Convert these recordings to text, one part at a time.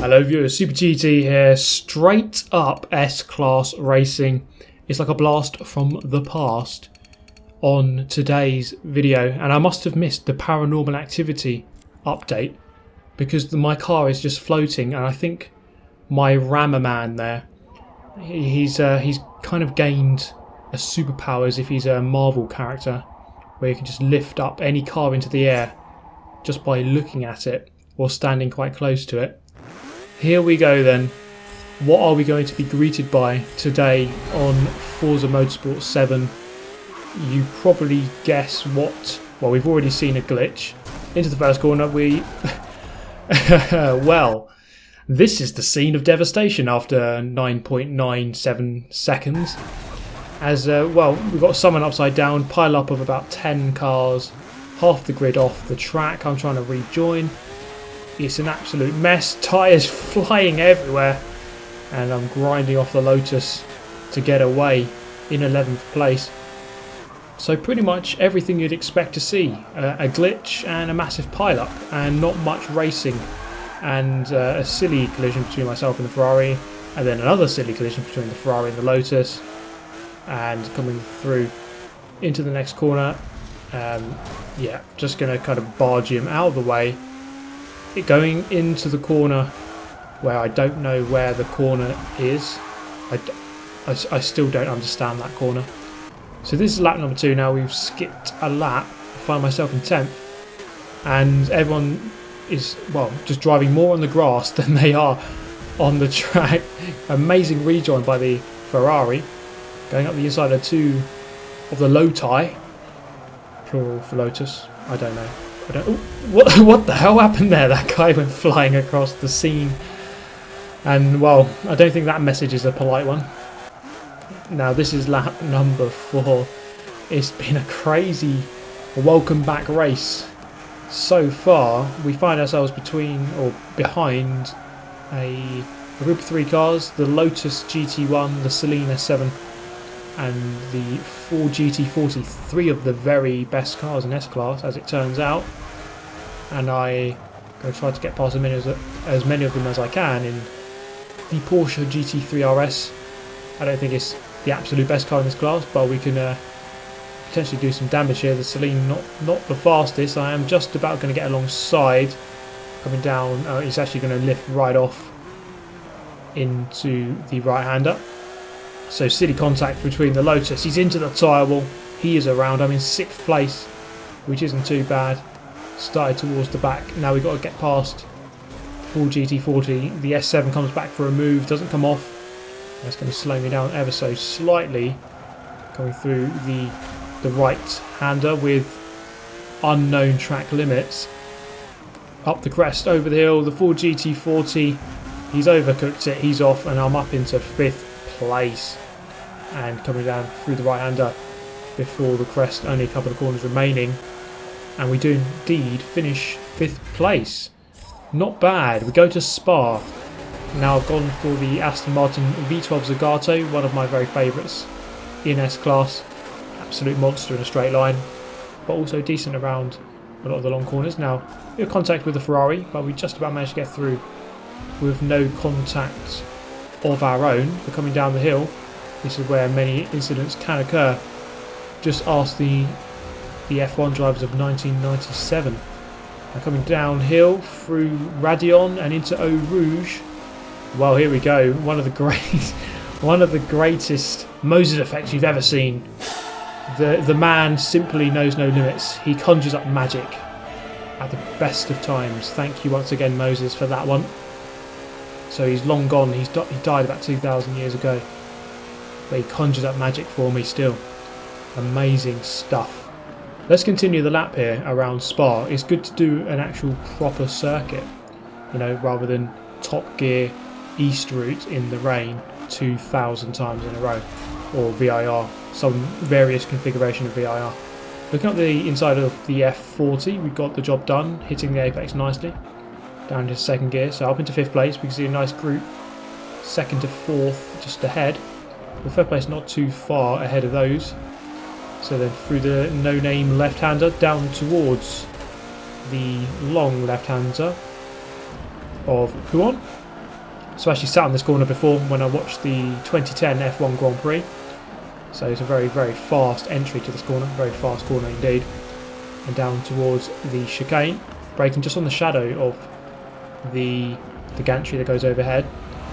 Hello viewers, Super GT here, straight up S-Class racing. It's like a blast from the past on today's video, and I must have missed the paranormal activity update because my car is just floating, and I think my rammer man there, he's kind of gained a superpower as if he's a Marvel character where you can just lift up any car into the air just by looking at it or standing quite close to it. Here we go then. What are we going to be greeted by today on Forza Motorsport 7? You probably guess what. Well, we've already seen a glitch. Into the first corner we... well, this is the scene of devastation after 9.97 seconds. As, well, we've got someone upside down, pile up of about 10 cars, half the grid off the track. I'm trying to rejoin. It's an absolute mess, tyres flying everywhere, and I'm grinding off the Lotus to get away in 11th place. So pretty much everything you'd expect to see, a glitch and a massive pile-up, and not much racing, and a silly collision between myself and the Ferrari, and then another silly collision between the Ferrari and the Lotus, and coming through into the next corner. Yeah, just going to kind of barge him out of the way. Going into the corner where I don't know where the corner is. I still don't understand that corner. So this is lap number 2 now. We've skipped a lap. I find myself in 10th. And everyone is, well, just driving more on the grass than they are on the track. Amazing rejoin by the Ferrari. Going up the inside of two of the Loti. Plural for Lotus. I don't know. What the hell happened there? That guy went flying across the scene. And, well, I don't think that message is a polite one. Now, this is lap number 4. It's been a crazy welcome back race. So far, we find ourselves between, or behind, a group of 3 cars. The Lotus GT1, the Saleen S7, and the Ford GT40, 3 of the very best cars in S-Class, as it turns out. And I go try to get past as many of them as I can in the Porsche GT3 RS. I don't think it's the absolute best car in this class, but we can potentially do some damage here. The Saleen not the fastest. I am just about going to get alongside, coming down. He's actually going to lift right off into the right-hander. So silly contact between the Lotus. He's into the tyre wall. He is around. I'm in 6th place, which isn't too bad. Started towards the back. Now we've got to get past Ford GT40. The S7 comes back for a move. Doesn't come off. That's going to slow me down ever so slightly. Coming through the right-hander with unknown track limits. Up the crest, over the hill. The Ford GT40. He's overcooked it. He's off, and I'm up into 5th place, and coming down through the right-hander before the crest. Only a couple of corners remaining, and we do indeed finish 5th place. Not bad. We go to Spa. Now I've gone for the Aston Martin V12 Zagato, one of my very favourites in S-Class. Absolute monster in a straight line, but also decent around a lot of the long corners. Now we have contact with the Ferrari, but we just about managed to get through with no contact of our own. We're coming down the hill. This is where many incidents can occur. Just ask the F1 drivers of 1997. Now coming downhill through Radion and into Eau Rouge. Well, here we go. One of the greatest Moses effects you've ever seen. The man simply knows no limits. He conjures up magic at the best of times. Thank you once again, Moses, for that one. So he's long gone. He died about 2,000 years ago. But he conjures up magic for me still. Amazing stuff. Let's continue the lap here around Spa. It's good to do an actual proper circuit, you know, rather than Top Gear East route in the rain 2,000 times in a row, or VIR, some various configuration of VIR. Looking at the inside of the F40, we got the job done, hitting the apex nicely. Down into 2nd gear, so up into 5th place. We can see a nice group, 2nd to 4th just ahead. The 3rd place not too far ahead of those. So then through the no-name left-hander down towards the long left-hander of Huon. So I actually sat on this corner before when I watched the 2010 F1 Grand Prix. So it's a very, very fast entry to this corner, very fast corner indeed. And down towards the chicane, braking just on the shadow of the gantry that goes overhead.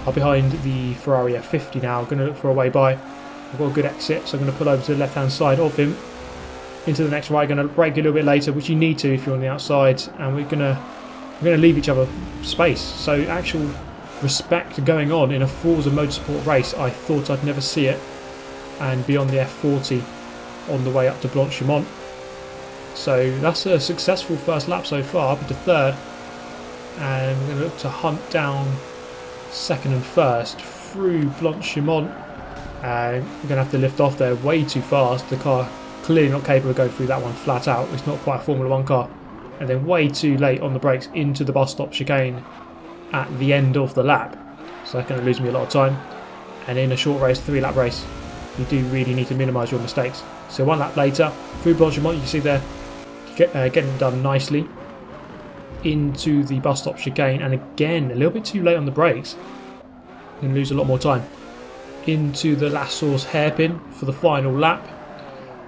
I'm behind the Ferrari F50 now. I'm going to look for a way by. I've got a good exit, so I'm going to pull over to the left hand side of him into the next right. Going to brake a little bit later, which you need to if you're on the outside, and we're going to leave each other space. So actual respect going on in a Forza Motorsport race. I thought I'd never see it, and be on the F40 on the way up to Blanchimont. So that's a successful first lap so far, up into third, and we're going to look to hunt down second and first through Blanchimont. We're going to have to lift off there way too fast. The car clearly not capable of going through that one flat out. It's not quite a Formula 1 car. And then way too late on the brakes into the bus stop chicane at the end of the lap. So that's going to lose me a lot of time. And in a short race, 3-lap race, you do really need to minimise your mistakes. So 1 lap later, through Blanchimont, you can see there, getting done nicely into the bus stop chicane, and again a little bit too late on the brakes. Going to lose a lot more time. Into the last source hairpin for the final lap.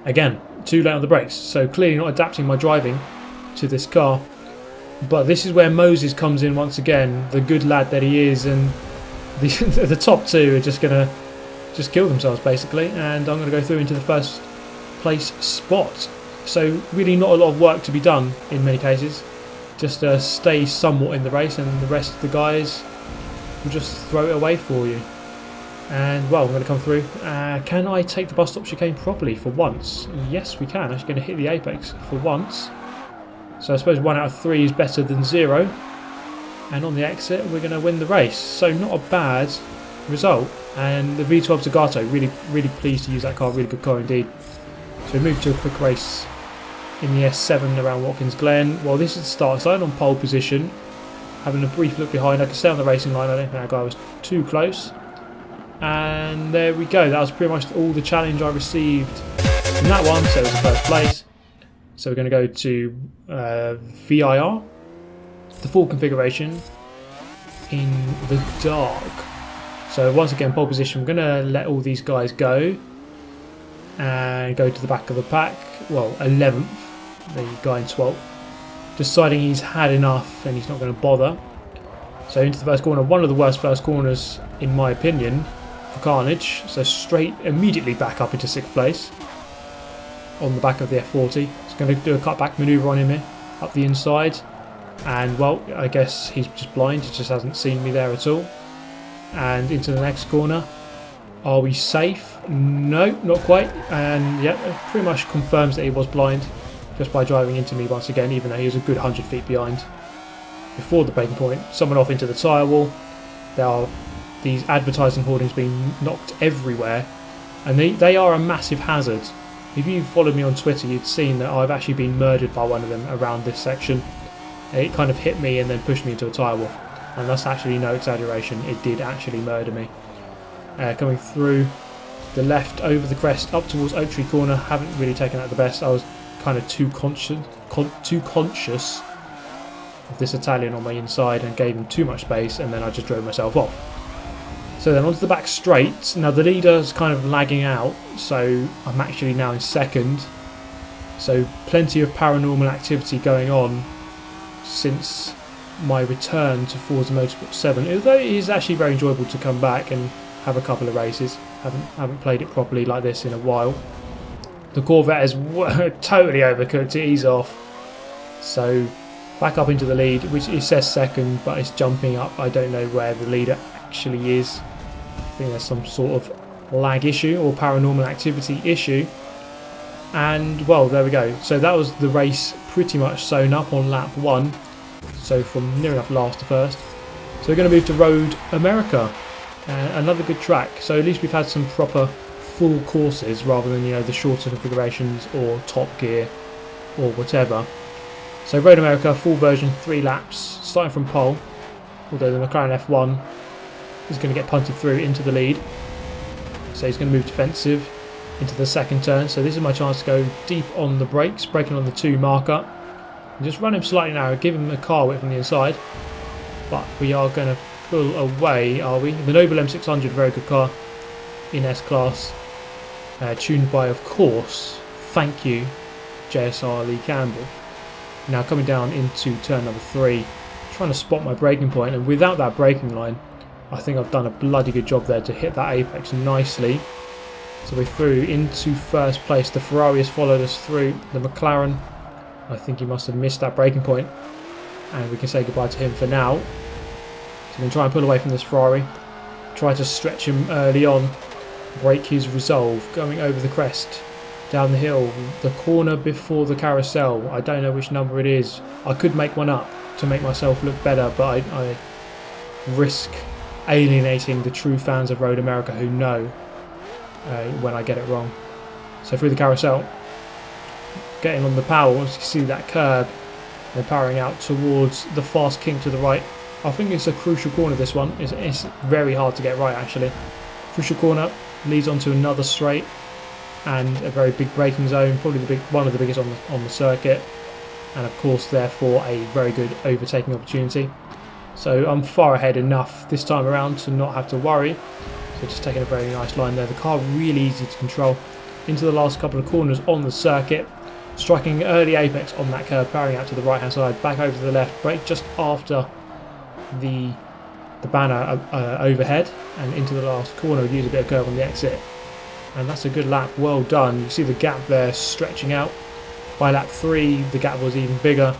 Again, too late on the brakes, so clearly not adapting my driving to this car. But this is where Moses comes in once again, the good lad that he is, and the top two are just going to kill themselves basically, and I'm going to go through into the first place spot. So really not a lot of work to be done in many cases, just stay somewhat in the race, and the rest of the guys will just throw it away for you. And well, I'm going to come through. Can I take the bus stop chicane properly for once? Yes, we can. I'm actually going to hit the apex for once. So I suppose 1 out of 3 is better than 0. And on the exit, we're going to win the race. So not a bad result. And the V12 Zagato, really, really pleased to use that car. Really good car indeed. So we move to a quick race in the S7 around Watkins Glen. Well, this is the start. Started on pole position, having a brief look behind. I could stay on the racing line. I don't think that guy was too close. And there we go. That was pretty much all the challenge I received in that one. So it was the first place. So we're going to go to VIR, the full configuration in the dark. So once again, pole position. We're going to let all these guys go and go to the back of the pack. Well, 11th, the guy in 12th, deciding he's had enough and he's not going to bother. So into the first corner, one of the worst first corners in my opinion for Carnage. So straight, immediately back up into 6th place on the back of the F40. It's going to do a cutback manoeuvre on him here, up the inside. And well, I guess he's just blind, he just hasn't seen me there at all. And into the next corner. Are we safe? No, not quite. And yeah, it pretty much confirms that he was blind just by driving into me once again, even though he was a good 100 feet behind before the braking point. Someone off into the tyre wall. There are these advertising hoardings being knocked everywhere, and they are a massive hazard. If you followed me on Twitter, you'd seen that I've actually been murdered by one of them around this section. It kind of hit me and then pushed me into a tyre wall, and that's actually no exaggeration. It did actually murder me. Coming through the left over the crest up towards Oak Tree Corner. Haven't really taken out the best. I was kind of too conscious of this Italian on my inside and gave him too much space, and then I just drove myself off. So then onto the back straight. Now the leader's kind of lagging out, so I'm actually now in 2nd. So plenty of paranormal activity going on since my return to Forza Motorsport 7. Although it is actually very enjoyable to come back and have a couple of races. Haven't played it properly like this in a while. The Corvette is totally overcooked. It is off. So back up into the lead, which it says 2nd, but it's jumping up. I don't know where the leader actually is. I think there's some sort of lag issue or paranormal activity issue. And well, there we go. So that was the race pretty much sewn up on lap 1. So from near enough last to first. So we're going to move to Road America. Another good track. So at least we've had some proper full courses rather than, you know, the shorter configurations or Top Gear or whatever. So Road America, full version, 3 laps, starting from pole. Although the McLaren F1 is going to get punted through into the lead. So he's going to move defensive into the 2nd turn. So this is my chance to go deep on the brakes, braking on the 2 marker. And just run him slightly narrow, give him a car whip from the inside. But we are going to pull away, are we? The Noble M600, very good car in S-Class. Tuned by, of course, thank you, JSR Lee Campbell. Now coming down into turn number 3, trying to spot my braking point, and without that braking line, I think I've done a bloody good job there to hit that apex nicely. So we're through into first place. The Ferrari has followed us through. The McLaren, I think he must have missed that braking point, and we can say goodbye to him for now. So we're going to try and pull away from this Ferrari, try to stretch him early on, break his resolve, going over the crest, down the hill, the corner before the carousel. I don't know which number it is. I could make one up to make myself look better, but I risk alienating the true fans of Road America who know when I get it wrong. So through the carousel, getting on the power, once you see that curb, then powering out towards the fast kink to the right. I think it's a crucial corner, this one. It's very hard to get right, actually. Crucial corner, leads onto another straight, and a very big braking zone, probably one of the biggest on the circuit, and of course therefore a very good overtaking opportunity. So I'm far ahead enough this time around to not have to worry. So just taking a very nice line there. The car really easy to control into the last couple of corners on the circuit, striking early apex on that curve, powering out to the right hand side, back over to the left, brake just after the banner overhead, and into the last corner, use a bit of curve on the exit. And that's a good lap, well done. You see the gap there stretching out. By lap 3 the gap was even bigger,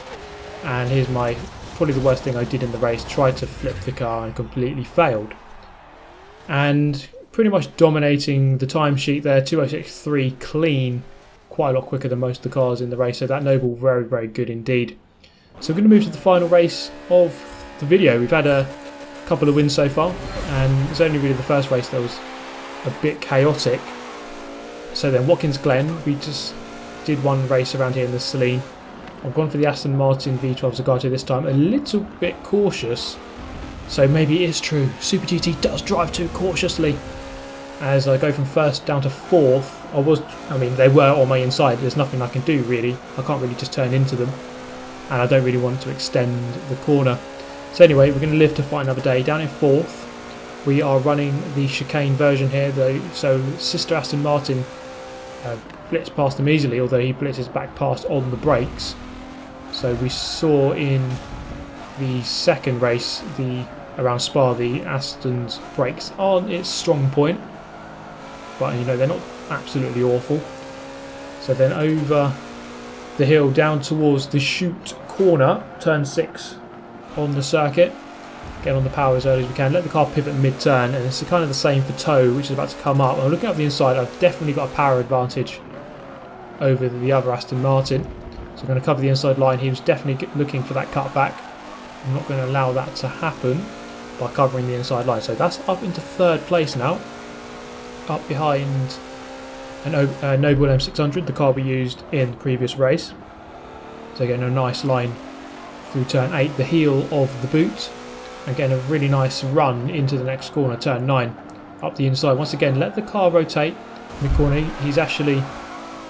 and here's probably the worst thing I did in the race, tried to flip the car and completely failed. And pretty much dominating the timesheet there, 2:06.3 clean, quite a lot quicker than most of the cars in the race, so that Noble very, very good indeed. So we're going to move to the final race of the video. We've had a couple of wins so far, and it's only really the first race that was a bit chaotic. So then Watkins Glen, we just did one race around here in the Saleen. I've gone for the Aston Martin V12 Zagato this time, a little bit cautious, so maybe it is true, Super GT does drive too cautiously. As I go from first down to fourth, they were on my inside, there's nothing I can do really, I can't really just turn into them, and I don't really want to extend the corner. So anyway, we're going to live to fight another day. Down in fourth, we are running the chicane version here, though, so sister Aston Martin blitzed past them easily, although he blitzes back past on the brakes. So we saw in the second race around Spa, the Aston's brakes aren't its strong point, but they're not absolutely awful. So then over the hill down towards the chute corner, turn 6 on the circuit, get on the power as early as we can, let the car pivot mid-turn, and it's kind of the same for toe, which is about to come up. I'm looking up the inside, I've definitely got a power advantage over the other Aston Martin, so I'm going to cover the inside line. He was definitely looking for that cutback. I'm not going to allow that to happen by covering the inside line. So that's up into third place now, up behind a Noble M600, the car we used in the previous race. So getting a nice line through turn 8, the heel of the boot, and getting a really nice run into the next corner, turn 9, up the inside. Once again, let the car rotate in the corner. He's actually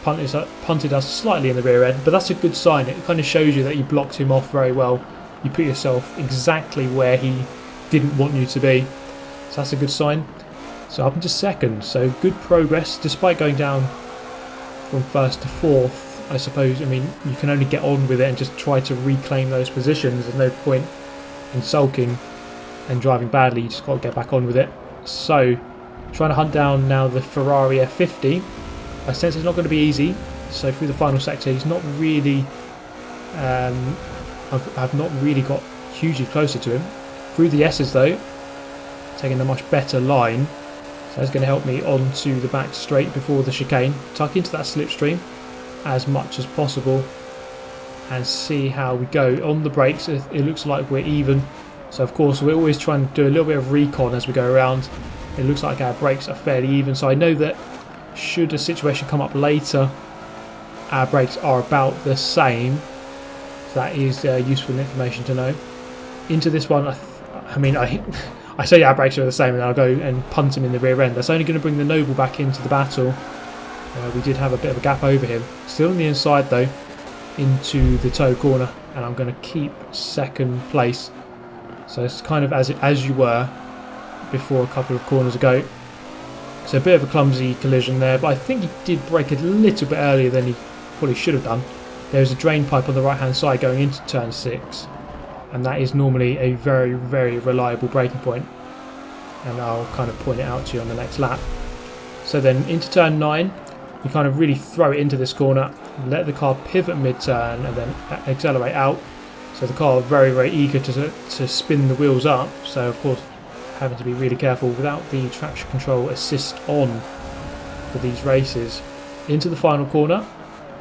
punted us slightly in the rear end, but that's a good sign. It kind of shows you that you blocked him off very well. You put yourself exactly where he didn't want you to be, so that's a good sign. So up into second, so good progress despite going down from first to fourth. I suppose, you can only get on with it and just try to reclaim those positions. There's no point in sulking and driving badly, you just got to get back on with it. So trying to hunt down now the Ferrari F50. I sense it's not going to be easy, so through the final sector he's not really I've not really got hugely closer to him. Through the S's though, taking a much better line, so that's going to help me onto the back straight before the chicane, tuck into that slipstream as much as possible and see how we go. On the brakes it looks like we're even, so of course we're always trying to do a little bit of recon as we go around. It looks like our brakes are fairly even, so I know that should a situation come up later our brakes are about the same. So that is useful information to know. Into this one, I say our brakes are the same and I'll go and punt him in the rear end. That's only going to bring the Noble back into the battle. We did have a bit of a gap over him. Still on the inside though, into the toe corner, and I'm going to keep second place. So it's kind of as you were before a couple of corners ago. So a bit of a clumsy collision there, but I think he did brake a little bit earlier than he probably should have done. There's a drain pipe on the right hand side going into turn 6, and that is normally a very, very reliable braking point, and I'll kind of point it out to you on the next lap. So then into turn 9, you kind of really throw it into this corner, let the car pivot mid-turn and then accelerate out. So the car very, very eager to spin the wheels up, so of course having to be really careful without the traction control assist on for these races. Into the final corner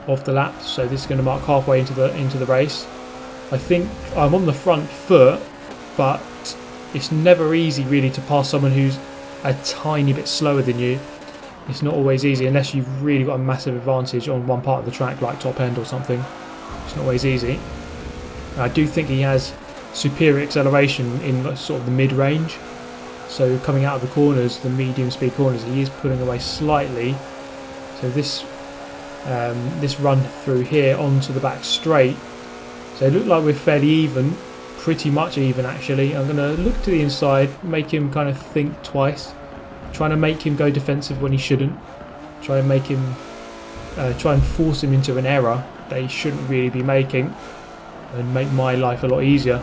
of the lap, so this is going to mark halfway into the race. I think I'm on the front foot, but it's never easy really to pass someone who's a tiny bit slower than you. It's not always easy unless you've really got a massive advantage on one part of the track, like top end or something. It's not always easy. I do think he has superior acceleration in sort of the mid-range. So coming out of the corners, the medium speed corners, he is pulling away slightly. So this run through here onto the back straight. So it looked like we're fairly even, pretty much even actually. I'm going to look to the inside, make him kind of think twice. Trying to make him go defensive when he shouldn't. Try and force him into an error that he shouldn't really be making, and make my life a lot easier.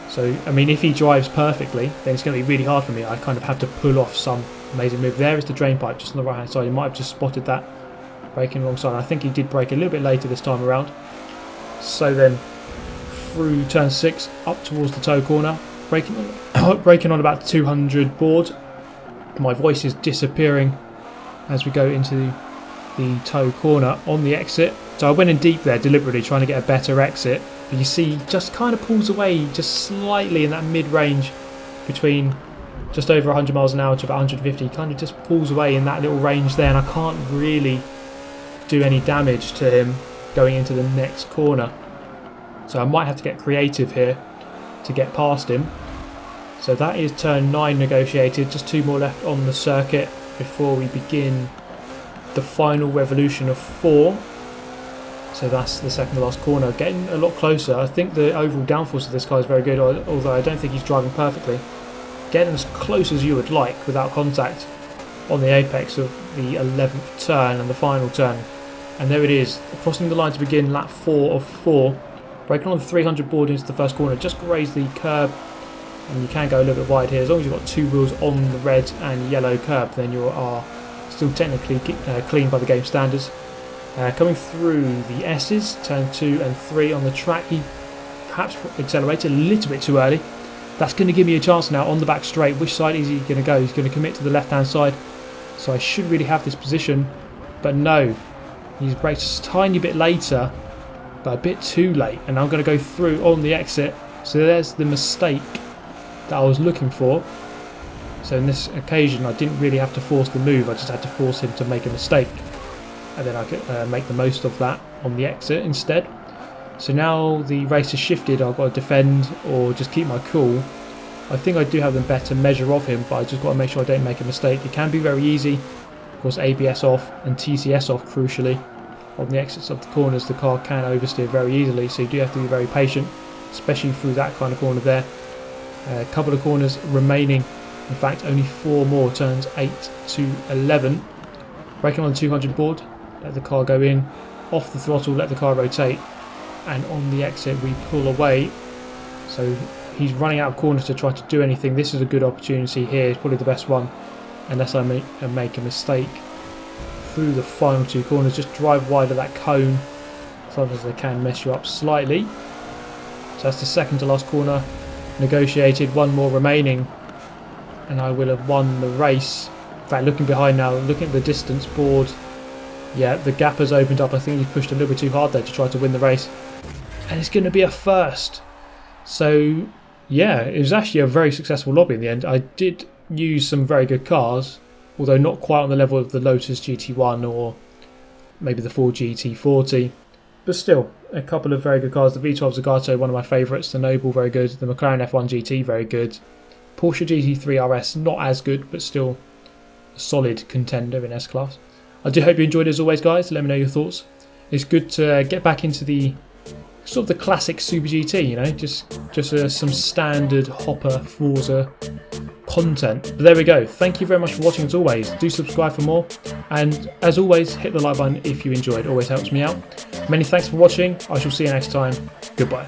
So, I mean, if he drives perfectly, then it's going to be really hard for me. I kind of have to pull off some amazing move. There is the drain pipe just on the right hand side. You might have just spotted that, braking alongside. I think he did brake a little bit later this time around. So then through turn 6 up towards the toe corner, braking on about 200 board. My voice is disappearing as we go into the toe corner on the exit. So I went in deep there deliberately, trying to get a better exit. But you see, just kind of pulls away just slightly in that mid-range between just over 100 miles an hour to about 150. Kind of just pulls away in that little range there, and I can't really do any damage to him going into the next corner. So I might have to get creative here to get past him. So that is turn 9 negotiated, just 2 more left on the circuit before we begin the final revolution of 4. So that's the second to last corner, getting a lot closer. I think the overall downforce of this car is very good, although I don't think he's driving perfectly. Getting as close as you would like without contact on the apex of the 11th turn and the final turn. And there it is, crossing the line to begin lap 4 of 4. Braking on the 300 board into the first corner, just grazed the curb. And you can go a little bit wide here. As long as you've got 2 wheels on the red and yellow curb, then you are still technically clean by the game standards. Coming through the S's, turn 2 and 3 on the track, he perhaps accelerated a little bit too early. That's going to give me a chance now on the back straight. Which side is he going to go? He's going to commit to the left hand side, so I should really have this position, but no, he's braked just a tiny bit later, but a bit too late, and I'm going to go through on the exit. So there's the mistake that I was looking for. So in this occasion I didn't really have to force the move, I just had to force him to make a mistake, and then I could make the most of that on the exit instead. So now the race has shifted, I've got to defend or just keep my cool. I think I do have the better measure of him, but I just got to make sure I don't make a mistake. It can be very easy, of course ABS off and TCS off crucially. On the exits of the corners the car can oversteer very easily, so you do have to be very patient, especially through that kind of corner there. A couple of corners remaining, in fact only 4 more, turns 8 to 11. Braking on the 200 board, let the car go in, off the throttle, let the car rotate, and on the exit we pull away. So he's running out of corners to try to do anything. This is a good opportunity here, it's probably the best one, unless I make a mistake. Through the final 2 corners, just drive wide of that cone, sometimes they can mess you up slightly. So that's the second to last corner negotiated, 1 more remaining, and I will have won the race. In fact, looking behind now, looking at the distance board, yeah, the gap has opened up. I think he's pushed a little bit too hard there to try to win the race, and it's going to be a first. So yeah, it was actually a very successful lobby in the end. I did use some very good cars, although not quite on the level of the Lotus GT1 or maybe the Ford GT40, but still a couple of very good cars. The V12 Zagato, one of my favourites. The Noble, very good. The Mclaren F1 GT, very good. Porsche GT3 RS, not as good, but still a solid contender in S-Class. I do hope you enjoyed it as always, guys. Let me know your thoughts. It's good to get back into the sort of the classic Super GT, you know, just some standard Hopper Forza content. But there we go. Thank you very much for watching as always. Do subscribe for more, and as always, hit the like button if you enjoyed. Always helps me out. Many thanks for watching. I shall see you next time. Goodbye.